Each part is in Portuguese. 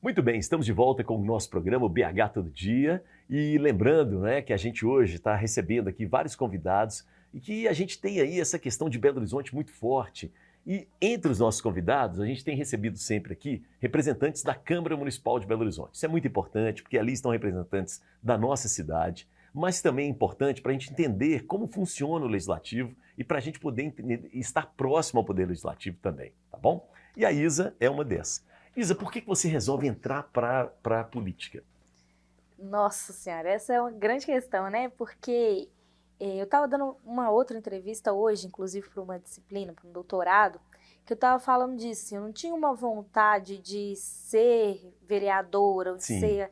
Muito bem, estamos de volta com o nosso programa o BH Todo Dia e lembrando, né, que a gente hoje está recebendo aqui vários convidados e que a gente tem aí essa questão de Belo Horizonte muito forte. E entre os nossos convidados, a gente tem recebido sempre aqui representantes da Câmara Municipal de Belo Horizonte. Isso é muito importante porque ali estão representantes da nossa cidade, mas também é importante para a gente entender como funciona o Legislativo e para a gente poder estar próximo ao Poder Legislativo também, tá bom? E a Isa é uma dessas. Isa, por que você resolve entrar para a política? Nossa Senhora, essa é uma grande questão, né? Porque eu estava dando uma outra entrevista hoje, inclusive para uma disciplina, para um doutorado, que eu estava falando disso. Assim, eu não tinha uma vontade de ser vereadora ou de ser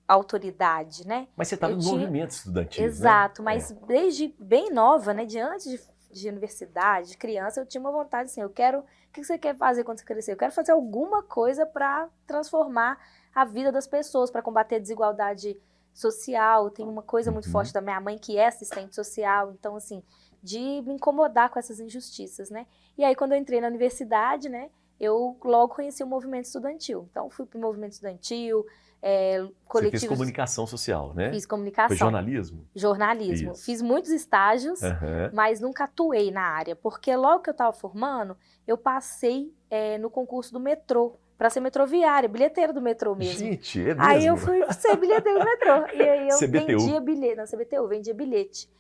autoridade, né? Mas você estava no movimento estudantil, Exato, né? mas desde bem nova, né? De antes de universidade, de criança, eu tinha uma vontade assim, o que você quer fazer quando você crescer? Eu quero fazer alguma coisa para transformar a vida das pessoas, para combater a desigualdade social. Tem uma coisa muito forte da minha mãe que é assistente social, então assim, de me incomodar com essas injustiças, né? E aí quando eu entrei na universidade, né, eu logo conheci o movimento estudantil. Então fui para o movimento estudantil, Você fez comunicação social, né? Fiz comunicação. Foi jornalismo? Jornalismo. Isso. Fiz muitos estágios, mas nunca atuei na área, porque logo que eu estava formando, eu passei no concurso do metrô, para ser metroviária, bilheteira do metrô mesmo. Gente, é mesmo? Aí eu fui ser bilheteira do metrô, e aí eu CBTU. vendia bilhete, na CBTU, vendia bilhete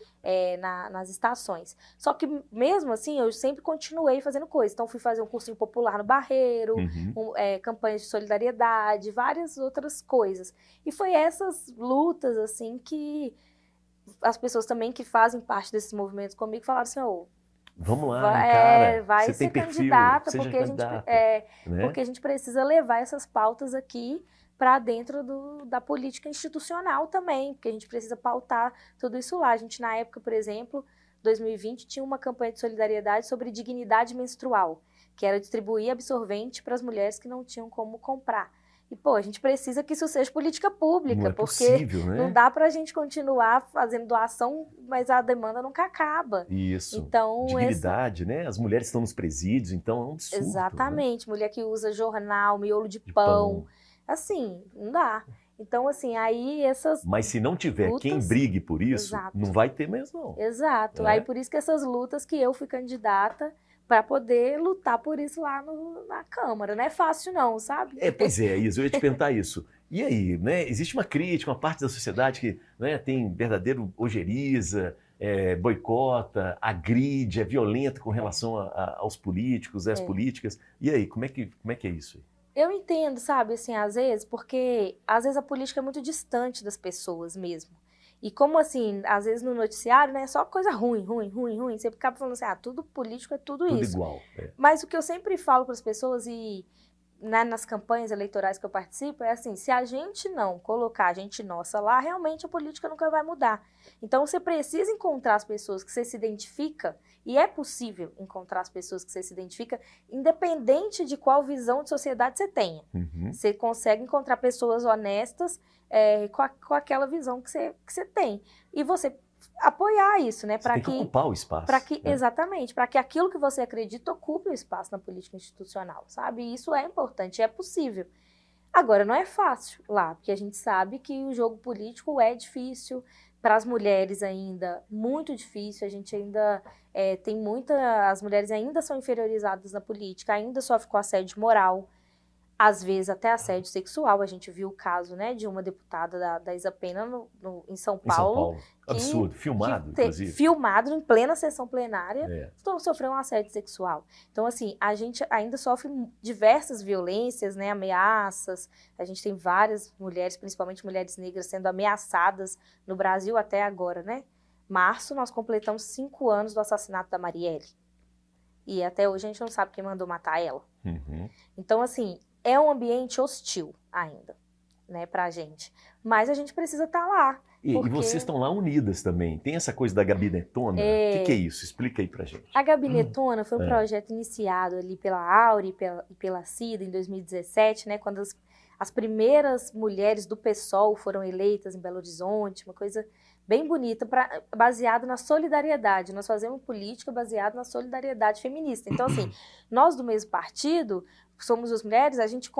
nas estações. Só que mesmo assim, eu sempre continuei fazendo coisas. Então fui fazer um cursinho popular no Barreiro, campanhas de solidariedade, várias outras coisas. E foi essas lutas, assim, que as pessoas também que fazem parte desses movimentos comigo falaram assim, vamos lá, cara, vai você ser tem perfil, candidata, seja porque, candidata, porque a gente precisa levar essas pautas aqui para dentro da política institucional também, porque a gente precisa pautar tudo isso lá. A gente, na época, por exemplo, 2020, tinha uma campanha de solidariedade sobre dignidade menstrual, que era distribuir absorvente para as mulheres que não tinham como comprar. E, a gente precisa que isso seja política pública, não é porque possível, né? não dá para a gente continuar fazendo doação, mas a demanda nunca acaba. Isso, então, dignidade, né? As mulheres estão nos presídios, então é um absurdo. Exatamente, né? Mulher que usa jornal, miolo de pão, assim, não dá. Então, assim, aí essas Mas se não tiver lutas, quem brigue por isso, não vai ter mesmo, não. Exato, aí por isso que essas lutas que eu fui candidata para poder lutar por isso lá na Câmara. Não é fácil não, sabe? Pois é, Isa, eu ia te perguntar isso. E aí, né? Existe uma crítica, uma parte da sociedade que, né, tem verdadeiro ojeriza, boicota, agride, é violenta com relação aos políticos, às políticas. E aí, como é que é isso aí? Eu entendo, sabe, assim, às vezes, porque às vezes a política é muito distante das pessoas mesmo. E como assim, às vezes no noticiário, né, é só coisa ruim. Você acaba falando assim, tudo político é tudo isso. Tudo igual. Mas o que eu sempre falo para as pessoas e nas campanhas eleitorais que eu participo é assim, se a gente não colocar a gente nossa lá, realmente a política nunca vai mudar. Então você precisa encontrar as pessoas que você se identifica, e é possível encontrar as pessoas que você se identifica, independente de qual visão de sociedade você tenha. Você consegue encontrar pessoas honestas com aquela visão que você tem. E você apoiar isso, né? Para que ocupar o espaço. Exatamente, para que aquilo que você acredita ocupe o espaço na política institucional, sabe? E isso é importante, é possível. Agora, não é fácil lá, porque a gente sabe que o jogo político é difícil, para as mulheres ainda, muito difícil, a gente ainda tem as mulheres ainda são inferiorizadas na política, ainda sofrem com assédio moral, às vezes até assédio sexual. A gente viu o caso, né, de uma deputada da Isa Pena em São Paulo. Absurdo, filmado, inclusive. Filmado em plena sessão plenária, sofreu um assédio sexual. Então, assim, a gente ainda sofre diversas violências, né, ameaças. A gente tem várias mulheres, principalmente mulheres negras, sendo ameaçadas no Brasil até agora, né? Março, nós completamos 5 anos do assassinato da Marielle. E até hoje a gente não sabe quem mandou matar ela. Então, assim, é um ambiente hostil ainda, né, pra gente. Mas a gente precisa estar lá. E vocês estão lá unidas também. Tem essa coisa da gabinetona? O que é isso? Explica aí pra gente. A gabinetona foi um projeto iniciado ali pela Aure e pela Cida em 2017, né, quando as primeiras mulheres do PSOL foram eleitas em Belo Horizonte, uma coisa bem bonita, baseado na solidariedade. Nós fazemos política baseada na solidariedade feminista. Então, assim, nós do mesmo partido, somos as mulheres, a gente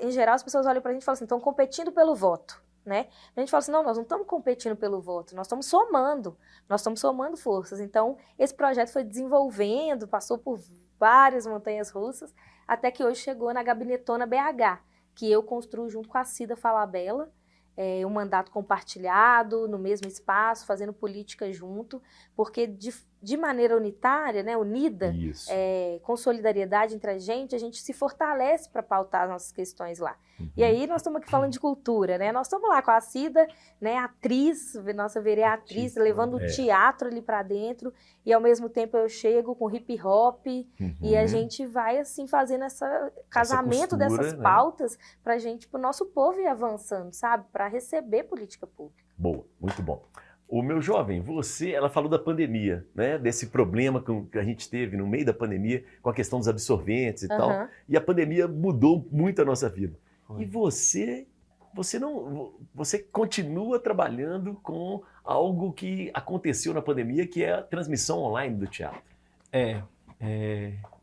em geral, as pessoas olham pra gente e falam assim, estão competindo pelo voto, né? A gente fala assim, não, nós não estamos competindo pelo voto, nós estamos somando forças. Então, esse projeto foi desenvolvendo, passou por várias montanhas russas, até que hoje chegou na Gabinetona BH, que eu construo junto com a Cida Falabella, um mandato compartilhado, no mesmo espaço, fazendo política junto, porque de maneira unitária, né, unida, com solidariedade entre a gente se fortalece para pautar as nossas questões lá. E aí nós estamos aqui falando de cultura, né? Nós estamos lá com a Cida, né, atriz, nossa vereatriz, levando o teatro ali para dentro, e ao mesmo tempo eu chego com hip hop, e a gente vai assim fazendo esse casamento dessas pautas para o nosso povo ir avançando, sabe? Para receber política pública. Boa, muito bom. O meu jovem, ela falou da pandemia, né? Desse problema que a gente teve no meio da pandemia com a questão dos absorventes e tal. E a pandemia mudou muito a nossa vida. E você continua trabalhando com algo que aconteceu na pandemia, que é a transmissão online do teatro.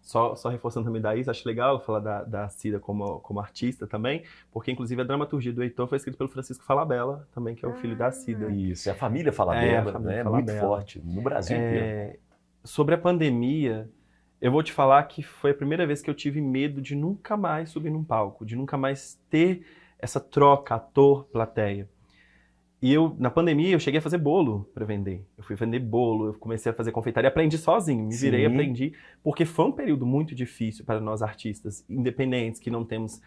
Só reforçando também da Isa, acho legal falar da Cida como artista também, porque inclusive a dramaturgia do Heitor foi escrita pelo Francisco Falabella, também, que é o filho da Cida. Isso, a família Falabella, né? Muito forte, no Brasil inteiro. Sobre a pandemia, eu vou te falar que foi a primeira vez que eu tive medo de nunca mais subir num palco, de nunca mais ter essa troca ator-plateia. E na pandemia, eu cheguei a fazer bolo para vender. Eu fui vender bolo, eu comecei a fazer confeitaria, aprendi sozinho, me virei, aprendi, porque foi um período muito difícil para nós artistas independentes, que não temos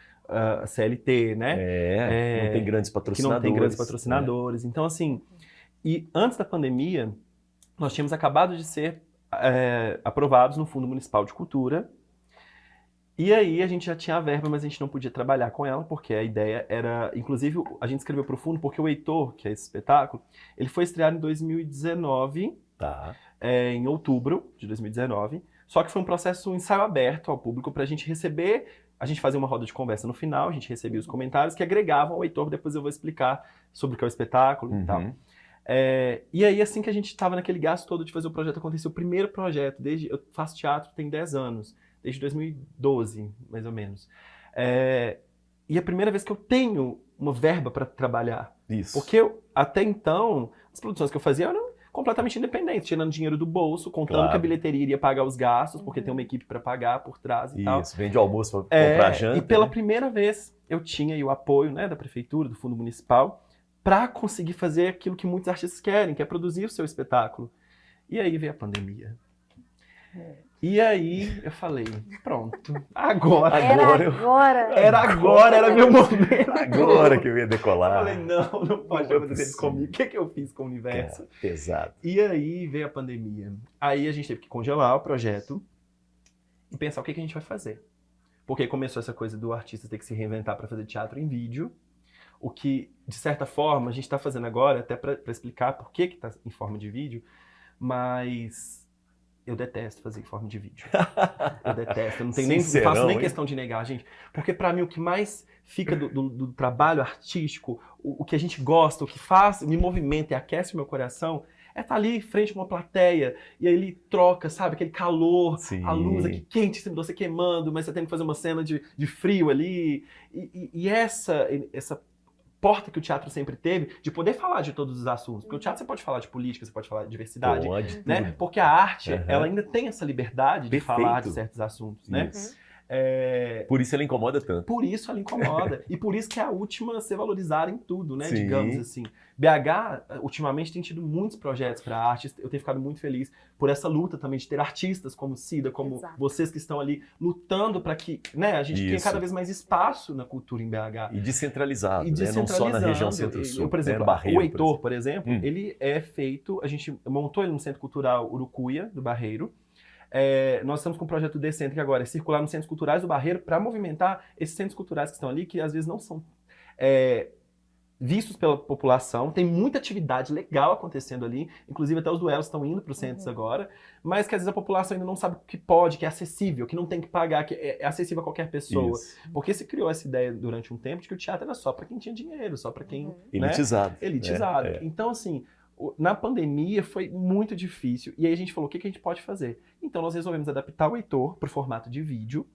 CLT, né? Não tem grandes patrocinadores. Que não tem grandes patrocinadores. Então, assim, e antes da pandemia, nós tínhamos acabado de ser aprovados no Fundo Municipal de Cultura. E aí a gente já tinha a verba, mas a gente não podia trabalhar com ela, porque a ideia era... Inclusive, a gente escreveu para o fundo porque o Heitor, que é esse espetáculo, ele foi estreado em 2019, em outubro de 2019, só que foi um processo ensaio aberto ao público para a gente receber... A gente fazia uma roda de conversa no final, a gente recebia os comentários que agregavam ao Heitor, depois eu vou explicar sobre o que é o espetáculo e tal. E aí, assim que a gente estava naquele gasto todo de fazer o projeto acontecer, o primeiro projeto, eu faço teatro tem 10 anos, desde 2012, mais ou menos. E é a primeira vez que eu tenho uma verba para trabalhar. Isso. Porque até então, as produções que eu fazia eram completamente independentes, tirando dinheiro do bolso, contando que a bilheteria iria pagar os gastos, porque tem uma equipe para pagar por trás e tal. Isso, vende o almoço para comprar janta. E pela primeira vez eu tinha aí o apoio, né, da prefeitura, do fundo municipal, para conseguir fazer aquilo que muitos artistas querem, que é produzir o seu espetáculo. E aí veio a pandemia. E aí eu falei, pronto, agora. Era meu momento. Agora que eu ia decolar. Eu falei, não pode acontecer isso comigo. O que eu fiz com o universo? Pesado. E aí veio a pandemia. Aí a gente teve que congelar o projeto e pensar o que a gente vai fazer. Porque começou essa coisa do artista ter que se reinventar para fazer teatro em vídeo. O que, de certa forma, a gente está fazendo agora, até para explicar por que está em forma de vídeo, mas... Eu detesto fazer em forma de vídeo. Eu detesto. Eu não faço nem questão de negar, gente. Porque pra mim o que mais fica do trabalho artístico, o que a gente gosta, o que me movimenta e aquece o meu coração, é estar ali frente a uma plateia e aí ele troca, sabe? Aquele calor, a luz aqui quente, você queimando, mas você tem que fazer uma cena de frio ali. E essa porta que o teatro sempre teve de poder falar de todos os assuntos. Porque o teatro você pode falar de política, você pode falar de diversidade, né? Porque a arte, ela ainda tem essa liberdade de falar de certos assuntos, né? Por isso ela incomoda tanto. Por isso ela incomoda. E por isso que é a última a ser valorizada em tudo, né? Digamos assim. BH, ultimamente, tem tido muitos projetos para arte. Eu tenho ficado muito feliz por essa luta também de ter artistas como Cida, como vocês que estão ali lutando para que, né, a gente tenha cada vez mais espaço na cultura em BH. E descentralizado, né? Não só na região centro-sul. Por exemplo, Barreiro, o Heitor, por exemplo, ele é feito... A gente montou ele no Centro Cultural Urucuia, do Barreiro. Nós estamos com um projeto Decentro agora, é circular nos centros culturais do Barreiro para movimentar esses centros culturais que estão ali, que às vezes não são vistos pela população. Tem muita atividade legal acontecendo ali, inclusive até os duelos estão indo para os centros agora, mas que às vezes a população ainda não sabe que pode, que é acessível, que não tem que pagar, que é acessível a qualquer pessoa. Isso. Porque se criou essa ideia durante um tempo de que o teatro era só para quem tinha dinheiro, só para quem... Elitizado. Né? Elitizado. Então, assim... Na pandemia foi muito difícil, e aí a gente falou, o que a gente pode fazer? Então nós resolvemos adaptar o Heitor para o formato de vídeo,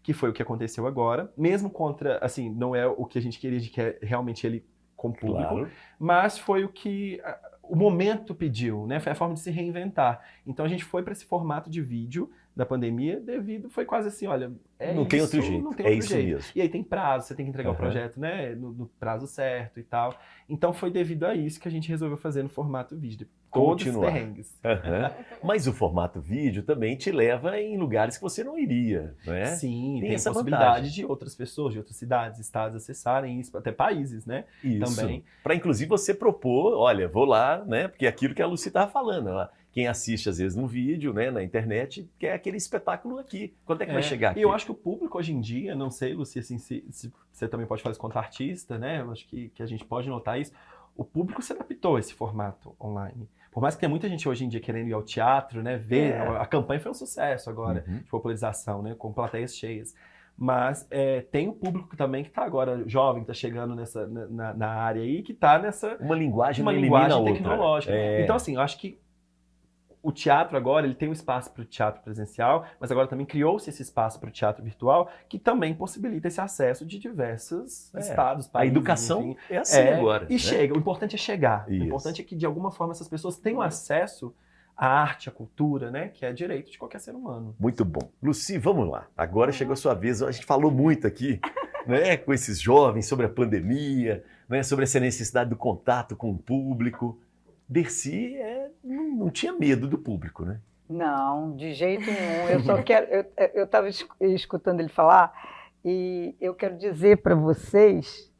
que foi o que aconteceu agora, mesmo contra, assim, não é o que a gente queria de que é realmente ele com o público, Claro. mas foi o que o momento pediu, né? Foi a forma de se reinventar. Então a gente foi para esse formato de vídeo da pandemia foi quase assim, olha, Não tem outro jeito, não tem é outro isso jeito. mesmo. E aí tem prazo, você tem que entregar o projeto, né, no prazo certo e tal. Então foi devido a isso que a gente resolveu fazer no formato vídeo. Todos os perrengues. Mas o formato vídeo também te leva em lugares que você não iria, não é? Sim, tem essa possibilidade vantagem de outras pessoas, de outras cidades, estados acessarem isso, até países, né? Isso. Também. Para inclusive você propor, olha, vou lá, né? Porque é aquilo que a Lucy estava falando, quem assiste às vezes no vídeo, né, na internet, quer aquele espetáculo aqui. Quando é que vai chegar aqui? E eu acho que o público hoje em dia, não sei, Lucy, assim, se você também pode fazer isso quanto artista, né? Eu acho que a gente pode notar isso. O público se adaptou a esse formato online. Por mais que tenha muita gente hoje em dia querendo ir ao teatro, né, ver, a campanha foi um sucesso agora, de popularização, né, com plateias cheias. Mas tem o público também que está agora jovem, que está chegando na área aí, que está nessa... Uma linguagem tecnológica. Então, assim, eu acho que o teatro agora, ele tem um espaço para o teatro presencial, mas agora também criou-se esse espaço para o teatro virtual, que também possibilita esse acesso de diversos estados, países. A educação enfim. é assim agora. E né? Chega, o importante é chegar. Isso. O importante é que, de alguma forma, essas pessoas tenham acesso à arte, à cultura, né? Que é direito de qualquer ser humano. Muito bom. Lucy, vamos lá. Agora chegou a sua vez. A gente falou muito aqui, né, com esses jovens, sobre a pandemia, né, sobre essa necessidade do contato com o público. Dercy não tinha medo do público, né? Não, de jeito nenhum. Eu só quero. Eu estava escutando ele falar e eu quero dizer para vocês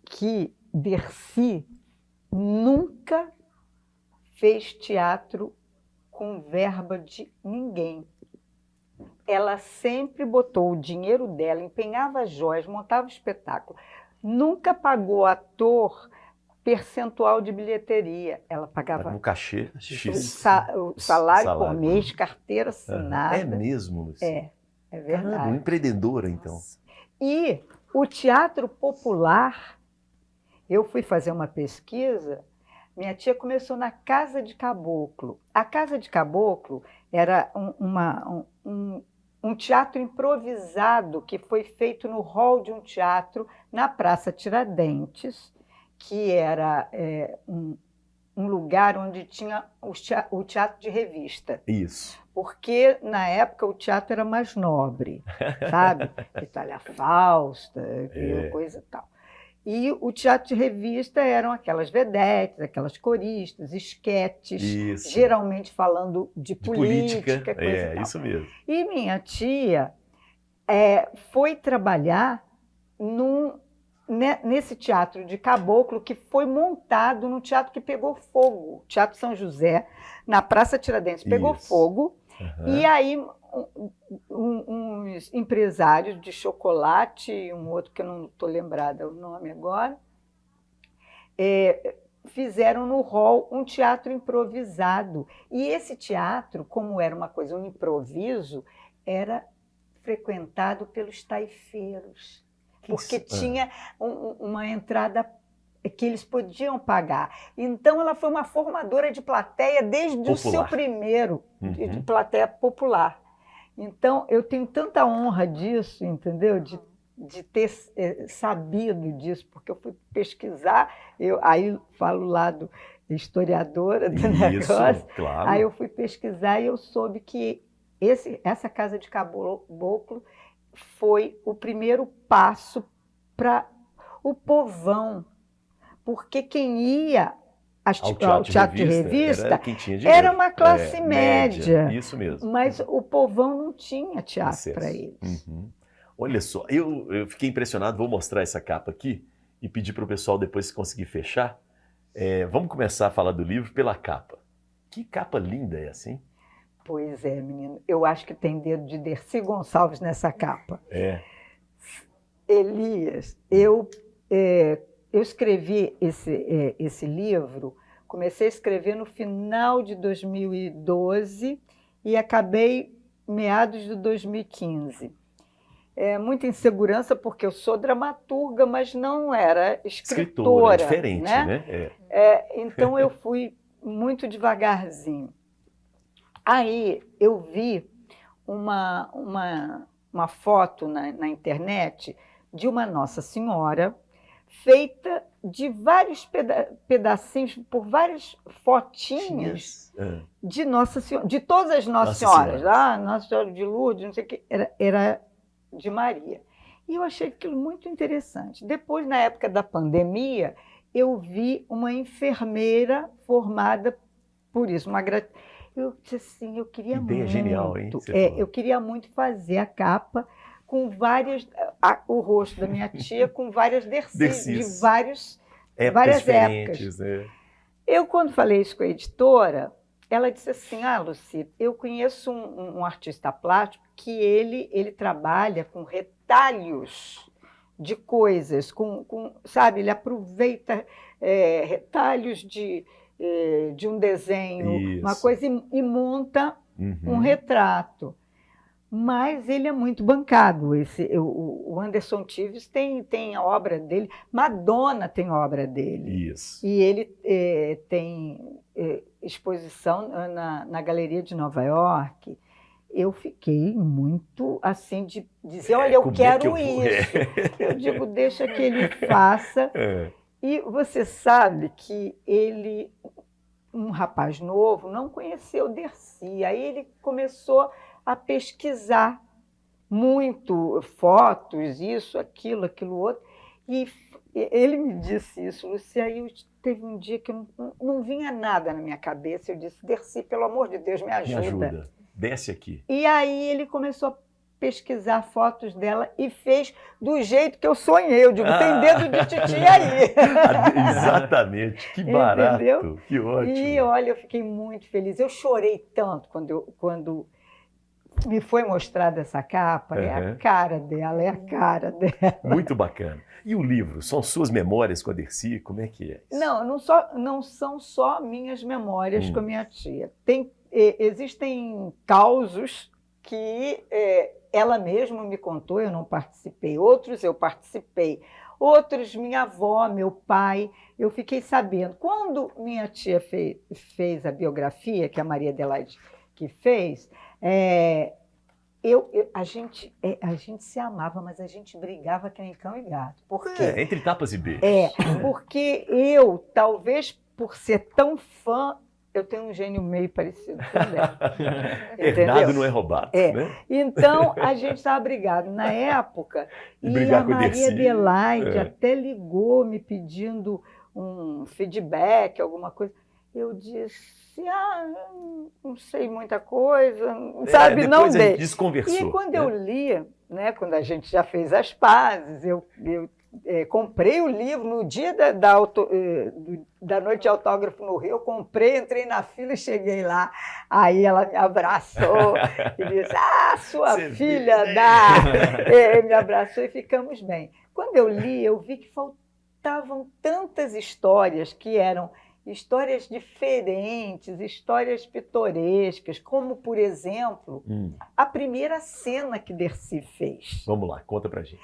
que Dercy nunca fez teatro com verba de ninguém. Ela sempre botou o dinheiro dela, empenhava joias, montava espetáculo. Nunca pagou ator percentual de bilheteria. Ela pagava no cachê X. O salário por mês, carteira assinada. É mesmo, Lucy? É verdade. Caramba, empreendedora, então. E o teatro popular, eu fui fazer uma pesquisa, minha tia começou na Casa de Caboclo. A Casa de Caboclo era um teatro improvisado que foi feito no hall de um teatro na Praça Tiradentes, que era um lugar onde tinha o teatro de revista. Isso. Porque, na época, o teatro era mais nobre, sabe? Itália Fausta, coisa e tal. E o teatro de revista eram aquelas vedetes, aquelas coristas, esquetes, geralmente falando de política, coisa e tal. Isso mesmo. E minha tia foi trabalhar nesse teatro de Caboclo, que foi montado num teatro que pegou fogo, Teatro São José, na Praça Tiradentes, pegou fogo, e aí uns empresários de chocolate, um outro que eu não estou lembrada o nome agora, fizeram no hall um teatro improvisado. E esse teatro, como era uma coisa, um improviso, era frequentado pelos taifeiros. Porque tinha uma entrada que eles podiam pagar. Então, ela foi uma formadora de plateia desde o seu primeiro, de plateia popular. Então, eu tenho tanta honra disso, entendeu? De ter sabido disso, porque eu fui pesquisar, aí falo lá do historiadora do negócio, claro. Aí eu fui pesquisar e eu soube que essa Casa de Caboclo foi o primeiro passo para o povão, porque quem ia ao teatro de revista era uma classe média. Isso mesmo. Mas o povão não tinha teatro para eles. Olha só, eu fiquei impressionado, vou mostrar essa capa aqui e pedir para o pessoal depois, se conseguir fechar. Vamos começar a falar do livro pela capa. Que capa linda é assim? Pois é, menino. Eu acho que tem dedo de Dercy Gonçalves nessa capa. Elias, eu escrevi esse livro, comecei a escrever no final de 2012 e acabei meados de 2015. Muita insegurança, porque eu sou dramaturga, mas não era escritora. É diferente, né? Então eu fui muito devagarzinho. Aí eu vi uma uma foto na internet de uma Nossa Senhora feita de vários pedacinhos, por várias fotinhas de Nossa Senhora, de todas as Nossas Senhoras. Nossa Senhora de Lourdes, não sei o que, era de Maria. E eu achei aquilo muito interessante. Depois, na época da pandemia, eu vi uma enfermeira formada por isso. Eu disse assim, eu queria ideia muito. Genial, hein? Eu queria muito fazer a capa com várias. O rosto da minha tia com várias Dercis, de várias épocas. Eu, quando falei isso com a editora, ela disse assim: Lucy, eu conheço um artista plástico que ele trabalha com retalhos de coisas, sabe, ele aproveita retalhos de um desenho, uma coisa, e monta um retrato. Mas ele é muito bancado. O Anderson Tives tem a obra dele, Madonna tem obra dele. Isso. E ele tem exposição na Galeria de Nova York. Eu fiquei muito assim de dizer, olha, eu quero isso. Eu digo, deixa que ele faça. E você sabe que ele, um rapaz novo, não conheceu Dercy. Aí ele começou a pesquisar muito, fotos, isso, aquilo outro. E ele me disse isso, Lucy, aí teve um dia que não vinha nada na minha cabeça. Eu disse, Dercy, pelo amor de Deus, me ajuda. Me ajuda, desce aqui. E aí ele começou a pesquisar fotos dela e fez do jeito que eu sonhei. Eu digo, tem dedo de titia aí. Exatamente, que barato, entendeu? Que ótimo. E olha, eu fiquei muito feliz. Eu chorei tanto quando me foi mostrada essa capa. É a cara dela, é a cara dela. Muito bacana. E o livro? São suas memórias com a Dercy? Como é que é isso? Não são só minhas memórias com a minha tia. Existem causos que ela mesma me contou, eu não participei. Outros eu participei. Outros, minha avó, meu pai, eu fiquei sabendo. Quando minha tia fez a biografia, que a Maria Adelaide que fez, a gente se amava, mas a gente brigava que nem cão e gato. Por quê? Entre tapas e beijos. Porque eu, talvez por ser tão fã, eu tenho um gênio meio parecido com ela. Herdado não é roubado. Né? Então, a gente estava brigado na época. E a Maria Adelaide até ligou me pedindo um feedback, alguma coisa. Eu disse, não sei muita coisa, sabe, não dei. Desconversou. E quando eu li, né, quando a gente já fez as pazes, eu comprei o livro no dia da noite de autógrafo no Rio, eu comprei, entrei na fila e cheguei lá. Aí ela me abraçou e disse, sua filha me abraçou e ficamos bem. Quando eu li, eu vi que faltavam tantas histórias que eram histórias diferentes, histórias pitorescas, como, por exemplo, a primeira cena que Dercy fez. Vamos lá, conta pra gente.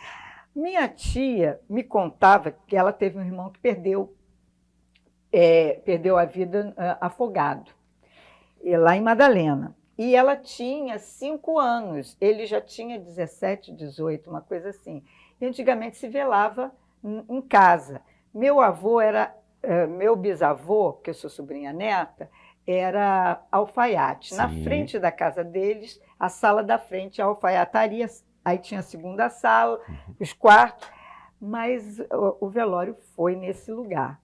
Minha tia me contava que ela teve um irmão que perdeu a vida afogado, lá em Madalena. E ela tinha 5 anos, ele já tinha 17, 18, uma coisa assim. E antigamente se velava em casa. Meu bisavô, que eu sou sobrinha neta, era alfaiate. Sim. Na frente da casa deles, a sala da frente, a alfaiataria, aí tinha a segunda sala, os quartos, mas o velório foi nesse lugar.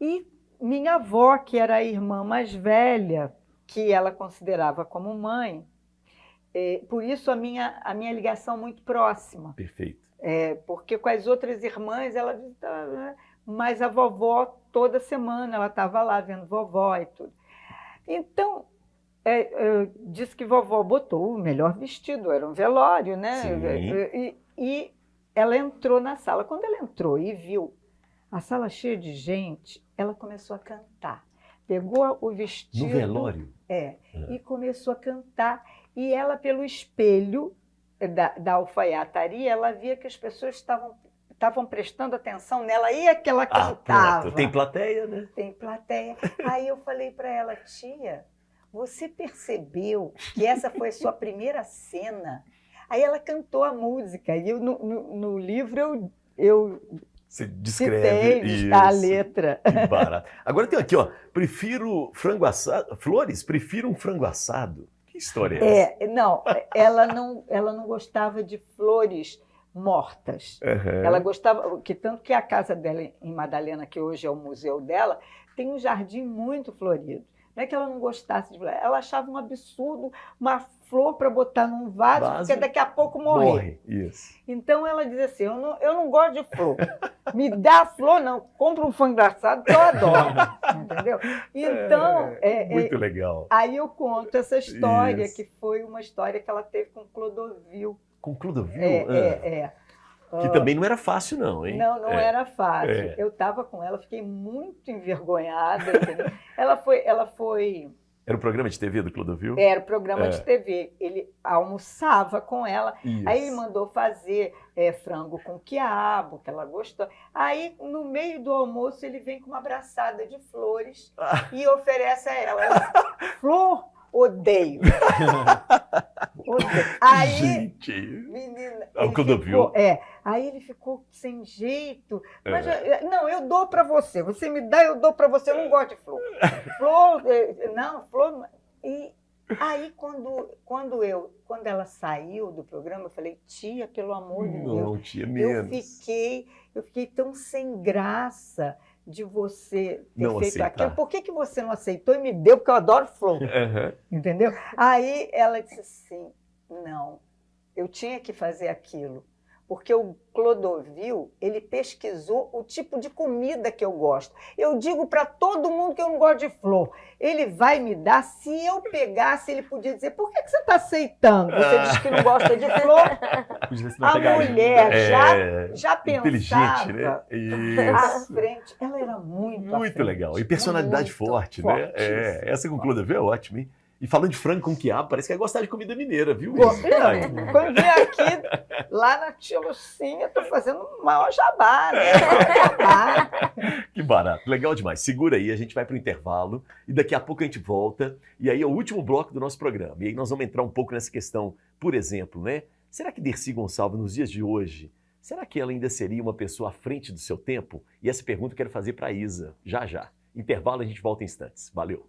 E minha avó, que era a irmã mais velha, que ela considerava como mãe, por isso a minha ligação muito próxima. Perfeito. Porque com as outras irmãs, ela visitava, mas a vovó, toda semana, ela estava lá vendo vovó e tudo. Então, disse que vovó botou o melhor vestido, era um velório, né? E ela entrou na sala. Quando ela entrou e viu a sala cheia de gente, ela começou a cantar. Pegou o vestido... No velório? E começou a cantar. E ela, pelo espelho da alfaiataria, ela via que as pessoas estavam prestando atenção nela e que ela cantava. Pronto. Tem plateia, né? Tem plateia. Aí eu falei para ela, tia, você percebeu que essa foi a sua primeira cena? Aí ela cantou a música, e eu, no livro eu Você descreve citei a letra. Que barato. Agora tem aqui, ó, prefiro frango assado, Flores, prefiro um frango assado. Que história é essa? Não, ela não gostava de flores mortas. Uhum. Ela gostava, tanto que a casa dela em Madalena, que hoje é o museu dela, tem um jardim muito florido. Não é que ela não gostasse de flor, ela achava um absurdo uma flor para botar num vaso, porque daqui a pouco morre. Isso. Então ela dizia assim, eu não gosto de flor. Me dá flor, não. Compra um frango assado que eu adoro. Entendeu? Então... muito legal. Aí eu conto essa história, que foi uma história que ela teve com Clodovil. Com Clodovil? Que também não era fácil, não, hein? Não era fácil. Eu estava com ela, fiquei muito envergonhada. Entendeu? Ela foi... Era o programa de TV do Clodovil? Era o programa de TV. Ele almoçava com ela. Isso. Aí ele mandou fazer frango com quiabo, que ela gostou. Aí, no meio do almoço, ele vem com uma abraçada de flores e oferece a ela. Ela flor, odeio. Aí, gente, menina, o Clodovil. Aí ele ficou sem jeito. Mas, não, eu dou para você. Você me dá, eu dou para você. Eu não gosto de flor. Flor, não, flor. E aí, quando ela saiu do programa, eu falei, tia, pelo amor de Deus. Não, tia, menos. Eu fiquei tão sem graça de você ter não feito aceitar. aquilo. Por que você não aceitou e me deu? Porque eu adoro flor. Entendeu? Aí ela disse assim, não, eu tinha que fazer aquilo. Porque o Clodovil, ele pesquisou o tipo de comida que eu gosto. Eu digo para todo mundo que eu não gosto de flor. Ele vai me dar, se eu pegasse, ele podia dizer, por que você está aceitando? Você diz que não gosta de flor? A mulher já pensava inteligente, né? à frente. Ela era muito legal. E personalidade forte, né? Essa com o Clodovil é ótima, hein? E falando de frango com quiabo, parece que vai gostar de comida mineira, viu? Quando vem aqui, lá na Tia Lucinha, estou fazendo o maior jabá, né? Que barato, legal demais. Segura aí, a gente vai para o intervalo e daqui a pouco a gente volta. E aí é o último bloco do nosso programa. E aí nós vamos entrar um pouco nessa questão, por exemplo, né? Será que Dercy Gonçalves, nos dias de hoje, será que ela ainda seria uma pessoa à frente do seu tempo? E essa pergunta eu quero fazer para a Isa, já já. Intervalo, a gente volta em instantes. Valeu!